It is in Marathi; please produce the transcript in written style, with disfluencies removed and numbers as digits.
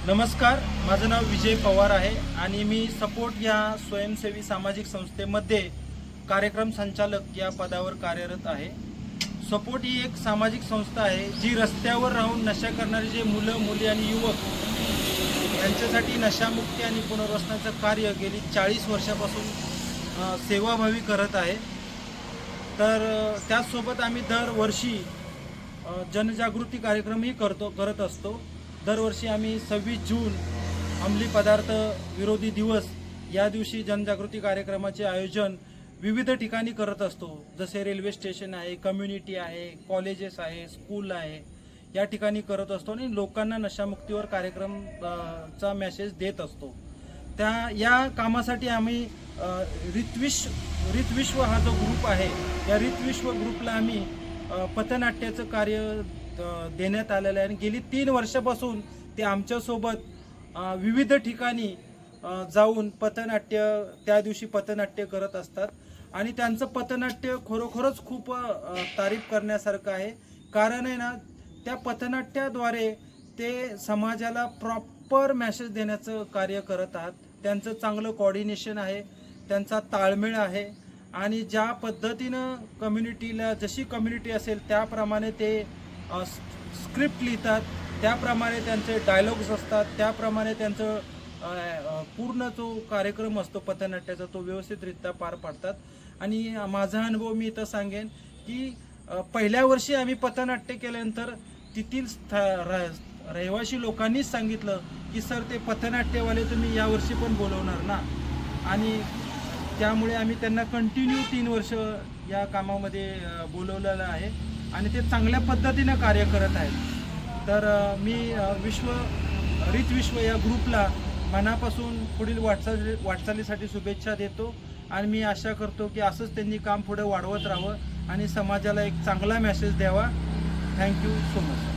नमस्कार, माझं नाव विजय पवार आहे आणि मी सपोर्ट या स्वयंसेवी सामाजिक संस्थेमध्ये कार्यक्रम संचालक या पदावर कार्यरत आहे। सपोर्ट ही एक सामाजिक संस्था आहे जी रस्त्यावर राहून नशा करणारे जे मुलं मुली आणि युवक यांच्यासाठी नशामुक्ती आणि पुनर्वसनाचं कार्य गेली 40 वर्षापासून सेवाभावी करत आहे। तर त्याचसोबत आम्ही दरवर्षी जनजागृती कार्यक्रमही करत असतो। दरवर्षी आम्ही 26 जून अंमली पदार्थ विरोधी दिवस या दिवशी जनजागृती कार्यक्रमाचे आयोजन विविध ठिकाणी करत असतो। जसे रेल्वे स्टेशन आहे, कम्युनिटी आहे, कॉलेजेस आहे, स्कूल आहे, या ठिकाणी करत असतो आणि लोकांना नशामुक्तीवर कार्यक्रम चा मेसेज देत असतो। या कामासाठी आम्ही रितविश्व हा जो ग्रुप आहे, या रितविश्व ग्रुपला आम्ही पथनाट्याचं कार्य देण्यात आलेलं आहे आणि गेली 3 वर्षापासून ते आमच्यासोबत विविध ठिकाणी जाऊन त्या दिवशी पथनाट्य करत असतात आणि त्यांचं पथनाट्य खरोखरच खूप तारीफ करण्यासारखं आहे। कारण आहे ना, त्या पथनाट्याद्वारे ते समाजाला प्रॉपर मेसेज देण्याचं कार्य करत आहात। त्यांचं चांगलं कोऑर्डिनेशन आहे, त्यांचा ताळमेळ आहे आणि ज्या पद्धतीनं कम्युनिटीला जशी कम्युनिटी असेल त्याप्रमाणे ते स्क्रिप्ट लिहितात, त्याप्रमाणे त्यांचे डायलॉग्स असतात, त्याप्रमाणे त्यांचं पूर्ण जो कार्यक्रम असतो पथनाट्याचा तो व्यवस्थितरित्या पार पाडतात। आणि माझा अनुभव मी इथं सांगेन की पहिल्या वर्षी आम्ही पथनाट्य केल्यानंतर तेथील रहिवासी लोकांनीच सांगितलं की सर ते पथनाट्यवाले तुम्ही यावर्षी पण बोलवणार ना, आणि त्यामुळे आम्ही त्यांना कंटिन्यू 3 वर्ष या कामामध्ये बोलवलेलं आहे आणि ते चांगल्या पद्धतीनं कार्य करत आहेत। तर मी रितविश्व या ग्रुपला मनापासून पुढील वाटचालीसाठी शुभेच्छा देतो आणि मी आशा करतो की असंच त्यांनी काम पुढे वाढवत राहावं आणि समाजाला एक चांगला मेसेज द्यावा। Thank you so much.